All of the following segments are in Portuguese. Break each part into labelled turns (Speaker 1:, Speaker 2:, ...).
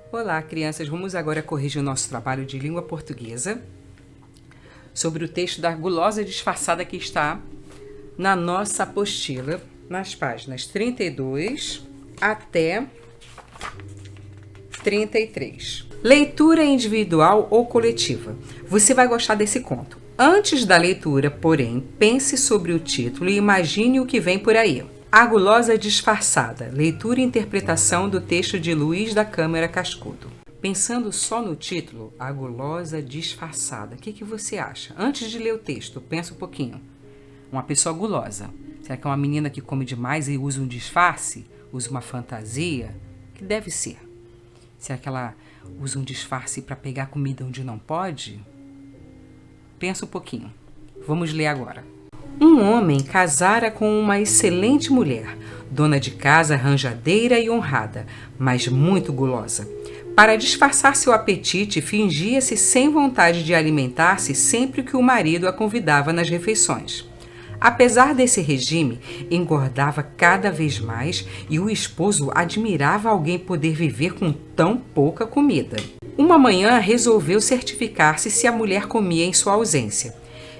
Speaker 1: Olá, crianças! Vamos agora corrigir o nosso trabalho de língua portuguesa sobre o texto da gulosa disfarçada que está na nossa apostila, nas páginas 32 até 33. Leitura individual ou coletiva. Você vai gostar desse conto. Antes da leitura, porém, pense sobre o título e imagine o que vem por aí. A Gulosa Disfarçada, leitura e interpretação do texto de Luiz da Câmara Cascudo. Pensando só no título, A Gulosa Disfarçada, o que você acha? Antes de ler o texto, pensa um pouquinho. Uma pessoa gulosa. Será que é uma menina que come demais e usa um disfarce? Usa uma fantasia? O que deve ser? Será que ela usa um disfarce para pegar comida onde não pode? Pensa um pouquinho. Vamos ler agora. Um homem casara com uma excelente mulher, dona de casa arranjadeira e honrada, mas muito gulosa. Para disfarçar seu apetite, fingia-se sem vontade de alimentar-se sempre que o marido a convidava nas refeições. Apesar desse regime, engordava cada vez mais e o esposo admirava alguém poder viver com tão pouca comida. Uma manhã resolveu certificar-se se a mulher comia em sua ausência.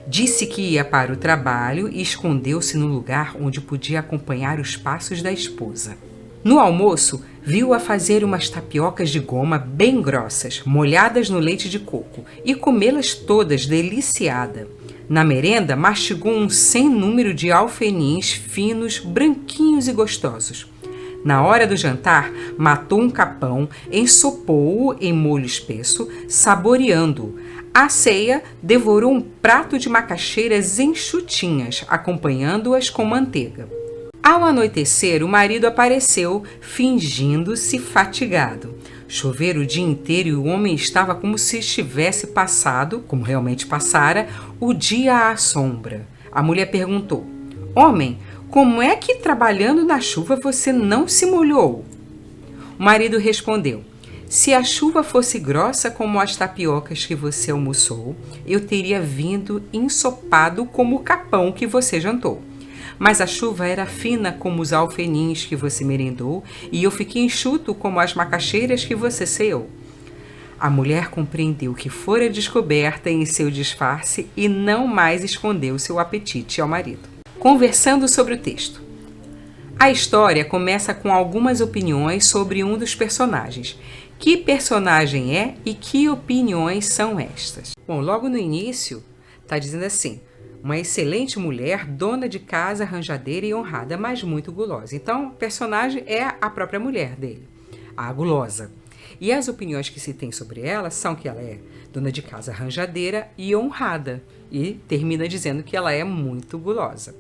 Speaker 1: Disse que ia para o trabalho e escondeu-se no lugar onde podia acompanhar os passos da esposa. No almoço, viu-a fazer umas tapiocas de goma bem grossas, molhadas no leite de coco, e comê-las todas deliciada. Na merenda, mastigou um sem número de alfenins finos, branquinhos e gostosos. Na hora do jantar, matou um capão, ensopou-o em molho espesso, saboreando-o. À ceia, devorou um prato de macaxeiras enxutinhas, acompanhando-as com manteiga. Ao anoitecer, o marido apareceu, fingindo-se fatigado. Chovera o dia inteiro e o homem estava como se estivesse passado, como realmente passara, o dia à sombra. A mulher perguntou: Homem, como é que trabalhando na chuva você não se molhou? O marido respondeu: Se a chuva fosse grossa como as tapiocas que você almoçou, eu teria vindo ensopado como o capão que você jantou. Mas a chuva era fina como os alfenins que você merendou, e eu fiquei enxuto como as macaxeiras que você ceou. A mulher compreendeu que fora descoberta em seu disfarce e não mais escondeu seu apetite ao marido. Conversando sobre o texto. A história começa com algumas opiniões sobre um dos personagens. Que personagem é e que opiniões são estas? Bom, logo no início está dizendo assim: uma excelente mulher, dona de casa, arranjadeira e honrada, mas muito gulosa. Então, o personagem é a própria mulher dele, a gulosa. E as opiniões que se tem sobre ela são que ela é dona de casa, arranjadeira e honrada. E termina dizendo que ela é muito gulosa.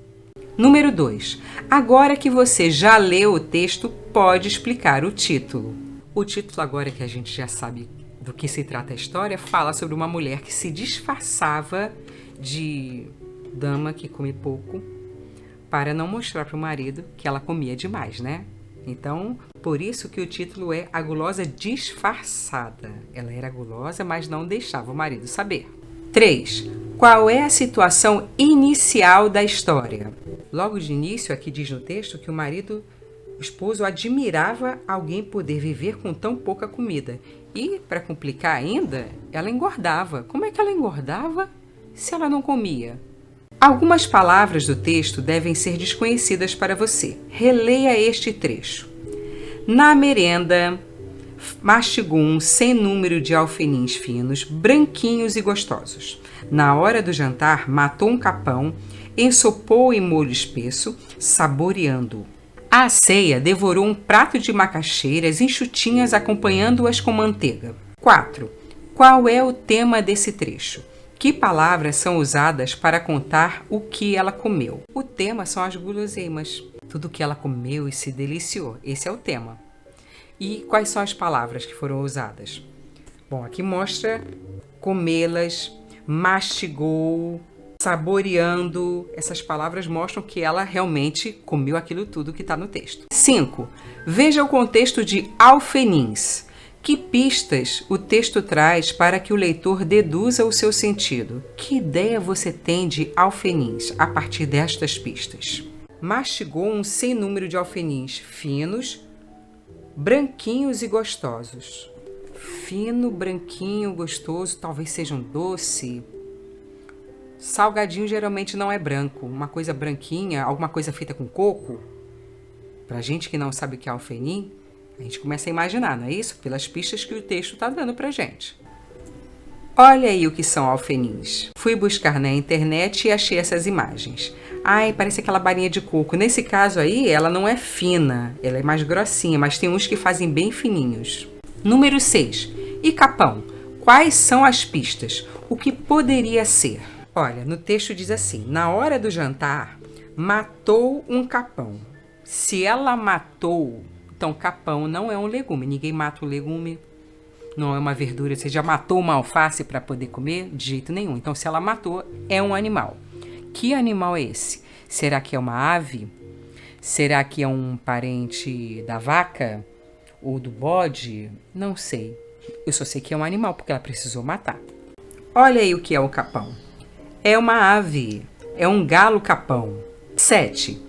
Speaker 1: Número 2. Agora que você já leu o texto, pode explicar o título. O título, agora que a gente já sabe do que se trata a história, fala sobre uma mulher que se disfarçava de dama que come pouco para não mostrar para o marido que ela comia demais, né? Então, por isso que o título é A Gulosa Disfarçada. Ela era gulosa, mas não deixava o marido saber. 3. Qual é a situação inicial da história? Logo de início, aqui diz no texto que o esposo admirava alguém poder viver com tão pouca comida. E, para complicar ainda, ela engordava. Como é que ela engordava se ela não comia? Algumas palavras do texto devem ser desconhecidas para você. Releia este trecho. Na merenda, mastigou um sem número de alfenins finos, branquinhos e gostosos. Na hora do jantar, matou um capão, ensopou em molho espesso, saboreando-o. À ceia, devorou um prato de macaxeiras enxutinhas, acompanhando-as com manteiga. 4. Qual é o tema desse trecho? Que palavras são usadas para contar o que ela comeu? O tema são as guloseimas. Tudo que ela comeu e se deliciou. Esse é o tema. E quais são as palavras que foram usadas? Bom, aqui mostra comê-las, mastigou, saboreando. Essas palavras mostram que ela realmente comeu aquilo tudo que está no texto. 5. Veja o contexto de alfenins. Que pistas o texto traz para que o leitor deduza o seu sentido? Que ideia você tem de alfenins a partir destas pistas? Mastigou um sem número de alfenins finos, branquinhos e gostosos. fino, branquinho, gostoso, talvez seja um doce. Salgadinho geralmente não é branco, uma coisa branquinha, alguma coisa feita com coco. Pra gente que não sabe o que é alfenim, a gente começa a imaginar, não é isso? Pelas pistas que o texto está dando pra gente. Olha aí o que são alfenins. Fui buscar na internet e achei essas imagens. Ai, parece aquela balinha de coco. Nesse caso aí, ela não é fina, ela é mais grossinha, mas tem uns que fazem bem fininhos. Número 6. E capão? Quais são as pistas? O que poderia ser? Olha, no texto diz assim: na hora do jantar, matou um capão. Se ela matou, então capão não é um legume. Ninguém mata o legume, não é uma verdura. Você já matou uma alface para poder comer? De jeito nenhum. Então, se ela matou, é um animal. Que animal é esse? Será que é uma ave? Será que é um parente da vaca? Ou do bode? Não sei. Eu só sei que é um animal, porque ela precisou matar. Olha aí o que é o capão. É uma ave. É um galo capão. 7.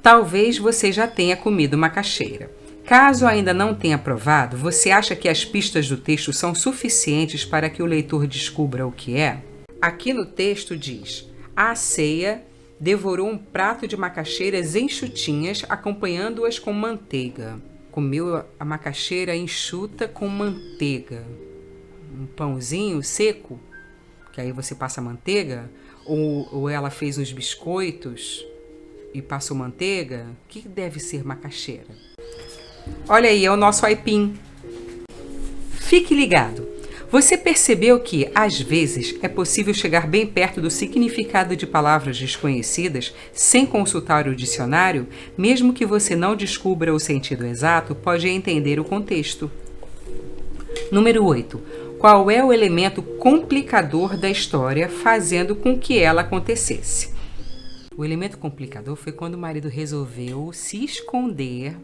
Speaker 1: Talvez você já tenha comido macaxeira. Caso ainda não tenha provado, você acha que as pistas do texto são suficientes para que o leitor descubra o que é? Aqui no texto diz: à ceia, devorou um prato de macaxeiras enxutinhas, acompanhando-as com manteiga. Comeu a macaxeira enxuta com manteiga. Um pãozinho seco, que aí você passa manteiga, ou ela fez uns biscoitos e passou manteiga. O que deve ser macaxeira? Olha aí, é o nosso aipim. Fique ligado. Você percebeu que, às vezes, é possível chegar bem perto do significado de palavras desconhecidas sem consultar o dicionário? Mesmo que você não descubra o sentido exato, pode entender o contexto. Número 8. Qual é o elemento complicador da história fazendo com que ela acontecesse? O elemento complicador foi quando o marido resolveu se esconder,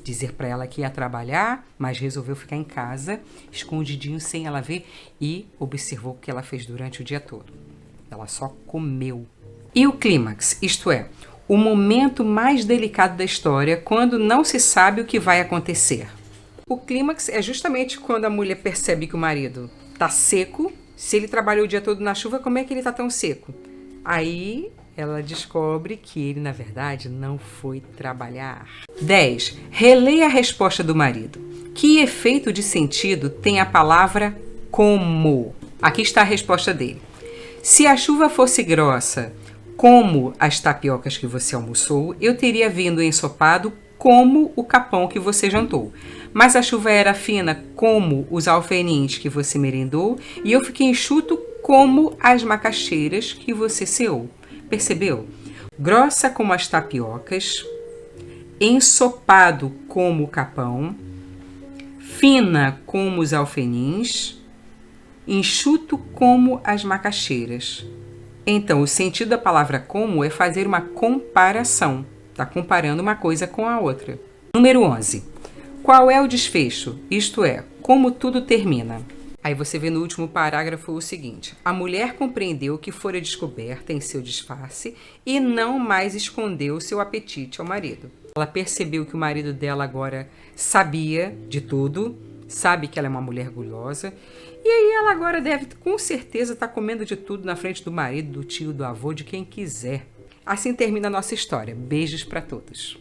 Speaker 1: dizer para ela que ia trabalhar, mas resolveu ficar em casa, escondidinho, sem ela ver, e observou o que ela fez durante o dia todo. Ela só comeu. E o clímax, isto é, o momento mais delicado da história, quando não se sabe o que vai acontecer. O clímax é justamente quando a mulher percebe que o marido está seco. Se ele trabalhou o dia todo na chuva, como é que ele está tão seco? Aí ela descobre que ele, na verdade, não foi trabalhar. 10. Releia a resposta do marido. Que efeito de sentido tem a palavra como? Aqui está a resposta dele. Se a chuva fosse grossa, como as tapiocas que você almoçou, eu teria vindo ensopado como o capão que você jantou. Mas a chuva era fina como os alfenins que você merendou, e eu fiquei enxuto como as macaxeiras que você ceou. Percebeu? Grossa como as tapiocas, ensopado como o capão, fina como os alfenins, enxuto como as macaxeiras. Então, o sentido da palavra como é fazer uma comparação. Está comparando uma coisa com a outra. Número 11. Qual é o desfecho? Isto é, como tudo termina. Aí você vê no último parágrafo o seguinte: a mulher compreendeu que fora descoberta em seu disfarce e não mais escondeu seu apetite ao marido. Ela percebeu que o marido dela agora sabia de tudo, sabe que ela é uma mulher gulosa, e aí ela agora deve, com certeza, estar comendo de tudo na frente do marido, do tio, do avô, de quem quiser. Assim termina a nossa história. Beijos para todos.